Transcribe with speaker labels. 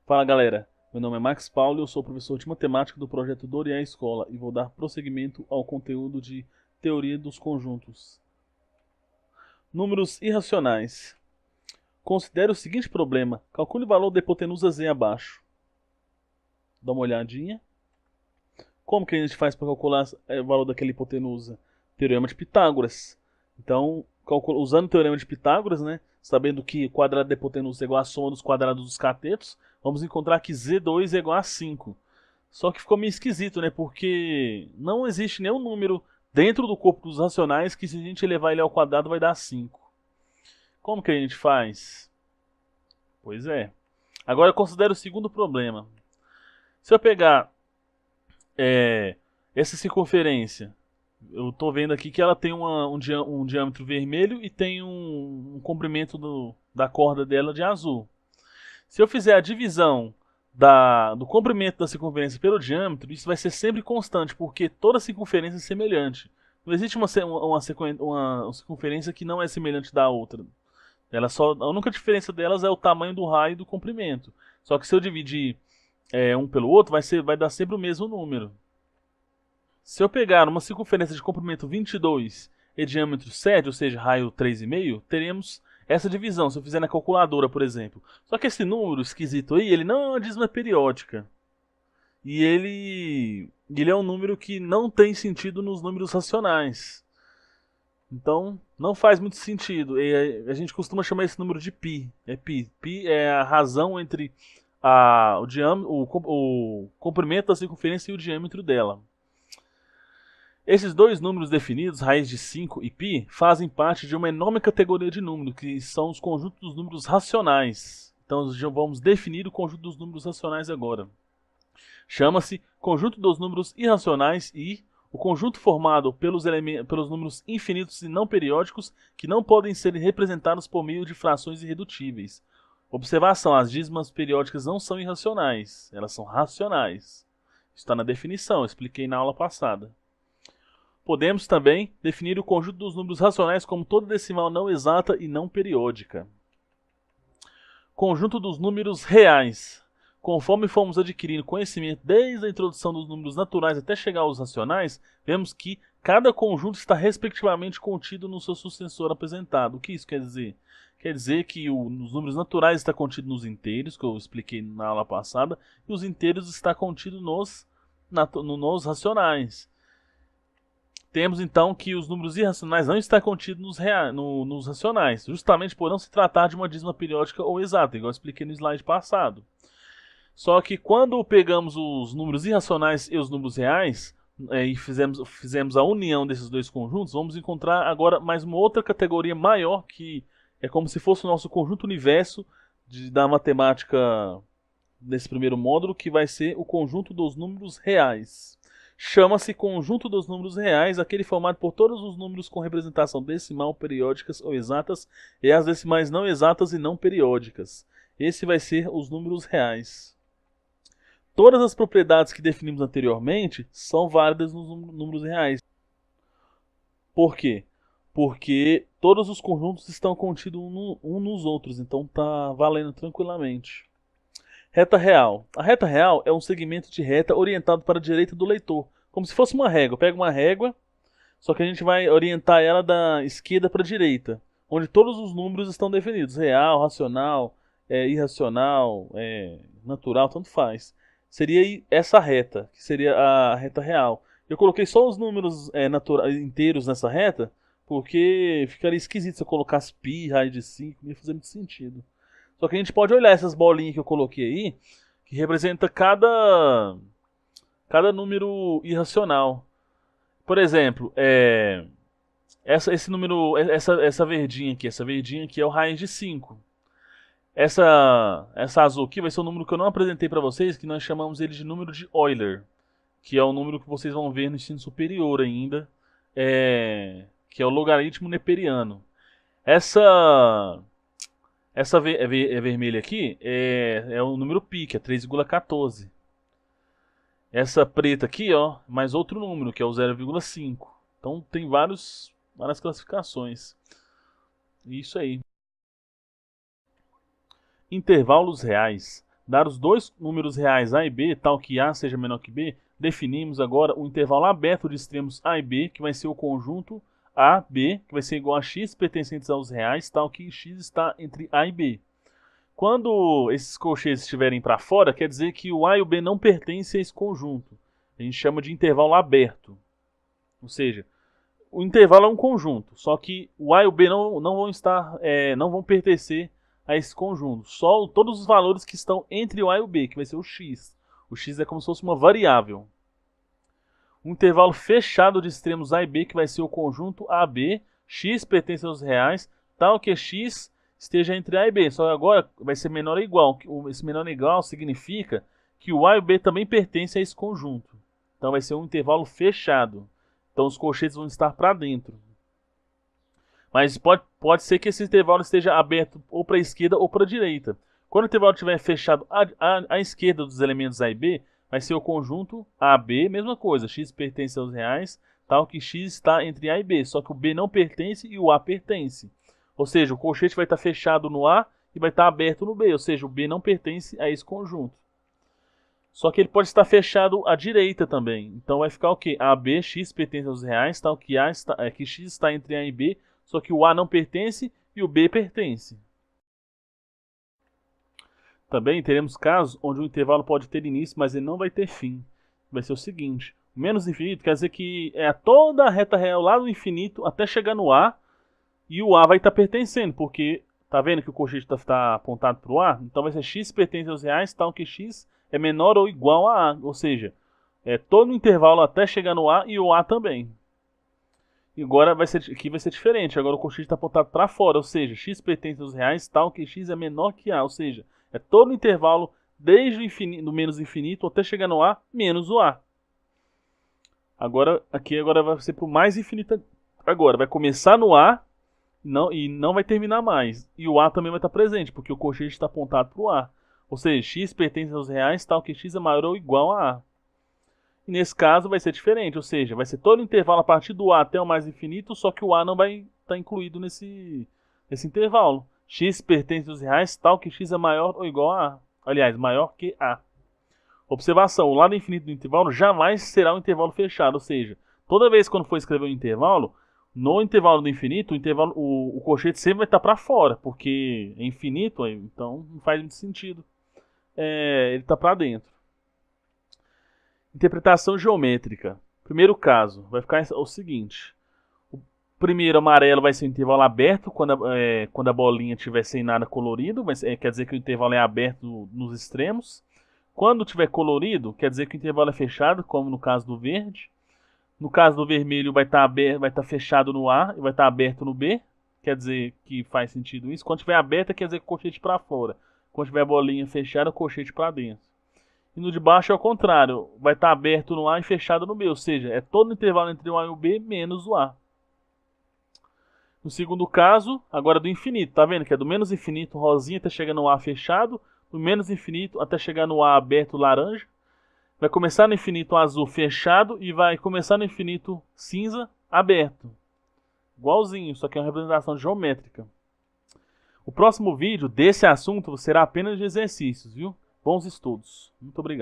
Speaker 1: Fala galera, meu nome é Max Paulo e eu sou professor de matemática do projeto Dorian Escola e vou dar prosseguimento ao conteúdo de teoria dos conjuntos. Números irracionais. Considere o seguinte problema: calcule o valor da hipotenusa z abaixo. Dá uma olhadinha. Como que a gente faz para calcular o valor daquela hipotenusa? Teorema de Pitágoras. Então, usando o teorema de Pitágoras, né, sabendo que o quadrado da hipotenusa é igual à soma dos quadrados dos catetos, vamos encontrar que z2 é igual a 5. Só que ficou meio esquisito, né, porque não existe nenhum número dentro do corpo dos racionais que, se a gente elevar ele ao quadrado, vai dar 5. Como que a gente faz? Pois é. Agora considere o segundo problema. Se eu pegar essa circunferência, eu estou vendo aqui que ela tem um diâmetro vermelho e tem um comprimento da corda dela de azul. Se eu fizer a divisão do comprimento da circunferência pelo diâmetro, isso vai ser sempre constante, porque toda circunferência é semelhante. Não existe uma circunferência que não é semelhante da outra. A única diferença delas é o tamanho do raio e do comprimento. Só que se eu dividir um pelo outro, vai dar sempre o mesmo número. Se eu pegar uma circunferência de comprimento 22 e diâmetro 7, ou seja, raio 3,5, teremos essa divisão, se eu fizer na calculadora, por exemplo. Só que esse número esquisito aí, ele não é uma dízima periódica. E ele é um número que não tem sentido nos números racionais. Então, não faz muito sentido. E a gente costuma chamar esse número de π. Π. Π é a razão entre o comprimento da circunferência e o diâmetro dela. Esses dois números definidos, raiz de 5 e π, fazem parte de uma enorme categoria de números, que são os conjuntos dos números racionais. Então já vamos definir o conjunto dos números racionais agora. Chama-se conjunto dos números irracionais e o conjunto formado pelos números infinitos e não periódicos que não podem ser representados por meio de frações irredutíveis. Observação: as dízimas periódicas não são irracionais, elas são racionais. Está na definição, expliquei na aula passada. Podemos também definir o conjunto dos números racionais como toda decimal não exata e não periódica. Conjunto dos números reais. Conforme fomos adquirindo conhecimento desde a introdução dos números naturais até chegar aos racionais, vemos que cada conjunto está respectivamente contido no seu sucessor apresentado. O que isso quer dizer? Quer dizer que os números naturais está contido nos inteiros, que eu expliquei na aula passada, e os inteiros está contido nos racionais. Temos então que os números irracionais não estão contidos nos racionais, justamente por não se tratar de uma dízima periódica ou exata, igual eu expliquei no slide passado. Só que quando pegamos os números irracionais e os números reais e fizemos a união desses dois conjuntos, vamos encontrar agora mais uma outra categoria maior, que é como se fosse o nosso conjunto universo da matemática desse primeiro módulo, que vai ser o conjunto dos números reais. Chama-se conjunto dos números reais aquele formado por todos os números com representação decimal, periódicas ou exatas, e as decimais não exatas e não periódicas. Esse vai ser os números reais. Todas as propriedades que definimos anteriormente são válidas nos números reais. Por quê? Porque todos os conjuntos estão contidos um nos outros, então está valendo tranquilamente. Reta real. A reta real é um segmento de reta orientado para a direita do leitor, como se fosse uma régua. Pega uma régua, só que a gente vai orientar ela da esquerda para a direita, onde todos os números estão definidos: real, racional, irracional, natural, tanto faz. Seria essa reta, que seria a reta real. Eu coloquei só os números inteiros nessa reta, porque ficaria esquisito se eu colocasse π, raiz de 5, não ia fazer muito sentido. Só que a gente pode olhar essas bolinhas que eu coloquei aí, que representa cada número irracional. Por exemplo, essa verdinha aqui é o raiz de 5. Essa azul aqui vai ser o número que eu não apresentei para vocês, que nós chamamos ele de número de Euler, que é o número que vocês vão ver no ensino superior ainda, que é o logaritmo neperiano. Essa vermelha aqui é o número π, que é 3,14. Essa preta aqui, ó, mais outro número, que é o 0,5. Então tem várias classificações. Isso aí. Intervalos reais. Dados dois números reais A e B, tal que A seja menor que B, definimos agora o intervalo aberto de extremos A e B, que vai ser o conjunto A, B, que vai ser igual a x pertencentes aos reais, tal que x está entre A e B. Quando esses colchetes estiverem para fora, quer dizer que o A e o B não pertencem a esse conjunto. A gente chama de intervalo aberto. Ou seja, o intervalo é um conjunto, só que o A e o B não vão pertencer a esse conjunto. Só todos os valores que estão entre o A e o B, que vai ser o x. O x é como se fosse uma variável. Um intervalo fechado de extremos A e B, que vai ser o conjunto AB, x pertence aos reais, tal que x esteja entre A e B. Só que agora vai ser menor ou igual. Esse menor ou igual significa que o A e o B também pertencem a esse conjunto. Então vai ser um intervalo fechado. Então os colchetes vão estar para dentro. Mas pode ser que esse intervalo esteja aberto ou para a esquerda ou para a direita. Quando o intervalo estiver fechado à esquerda dos elementos A e B, vai ser o conjunto AB, mesma coisa. X pertence aos reais, tal que x está entre A e B. Só que o B não pertence e o A pertence. Ou seja, o colchete vai estar fechado no A e vai estar aberto no B. Ou seja, o B não pertence a esse conjunto. Só que ele pode estar fechado à direita também. Então vai ficar o quê? AB, x pertence aos reais, tal que, que x está entre A e B. Só que o A não pertence e o B pertence. Também teremos casos onde o intervalo pode ter início, mas ele não vai ter fim. Vai ser o seguinte: o menos infinito quer dizer que é toda a reta real lá do infinito até chegar no A, e o A vai estar pertencendo, porque tá vendo que o colchete está apontado para o A? Então vai ser x pertence aos reais, tal que x é menor ou igual a A. Ou seja, é todo o intervalo até chegar no A e o A também. E agora aqui vai ser diferente. Agora o colchete está apontado para fora, ou seja, x pertence aos reais, tal que x é menor que A. Ou seja, é todo o intervalo desde o infinito, do menos infinito até chegar no A menos o A. Agora vai ser para o mais infinito. Agora vai começar no A e não vai terminar mais. E o A também vai estar presente, porque o colchete está apontado para o A. Ou seja, x pertence aos reais, tal que x é maior ou igual a A. E nesse caso vai ser diferente, ou seja, vai ser todo o intervalo a partir do A até o mais infinito, só que o A não vai estar incluído nesse intervalo. X pertence aos reais, tal que x é maior ou igual a A. Aliás, maior que A. Observação: o lado infinito do intervalo jamais será um intervalo fechado, ou seja, toda vez quando for escrever um intervalo, no intervalo do infinito, o colchete sempre vai estar para fora, porque é infinito, então não faz muito sentido ele está para dentro. Interpretação geométrica. Primeiro caso, vai ficar o seguinte. O primeiro amarelo vai ser um intervalo aberto quando a bolinha estiver sem nada colorido, quer dizer que o intervalo é aberto nos extremos. Quando tiver colorido, quer dizer que o intervalo é fechado, como no caso do verde. No caso do vermelho, vai estar fechado no A e vai estar aberto no B. Quer dizer que faz sentido isso. Quando tiver aberta, quer dizer que o colchete para fora. Quando tiver a bolinha fechada, o colchete para dentro. E no de baixo é o contrário, vai estar aberto no A e fechado no B, ou seja, é todo o intervalo entre o A e o B menos o A. No segundo caso, agora do infinito, tá vendo que é do menos infinito rosinha até chegar no A fechado, do menos infinito até chegar no A aberto laranja, vai começar no infinito azul fechado e vai começar no infinito cinza aberto. Igualzinho, só que é uma representação geométrica. O próximo vídeo desse assunto será apenas de exercícios, viu? Bons estudos. Muito obrigado.